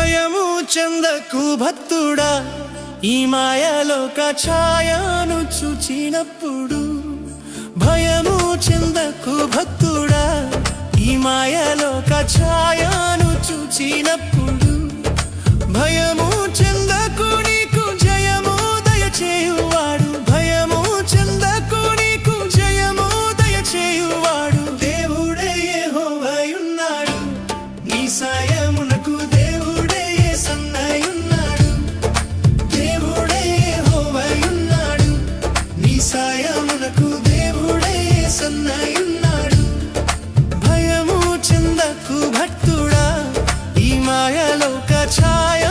భయము చెందకు భక్తుడా, ఈ మాయలోక ఛాయను చూచినప్పుడు. భయము చెందకు భక్తుడా, ఈ మాయలోక ఛాయను చూచినప్పుడు. భయము చెందకు, నీకు జయము దయచేయువాడు. భయము చెందకు, నీకు జయము దయచేయువాడు. దేవుడే యెహోవాయున్నాడు, నీ సాయమునకు దేవుడే యేసన్నయున్నాడు. దేవుడే యెహోవాయున్నాడు, నీ సాయమునకు దేవుడే యేసన్నయున్నాడు. భయము చెందకు భక్తుడా, ఈ మాయలోక ఛాయ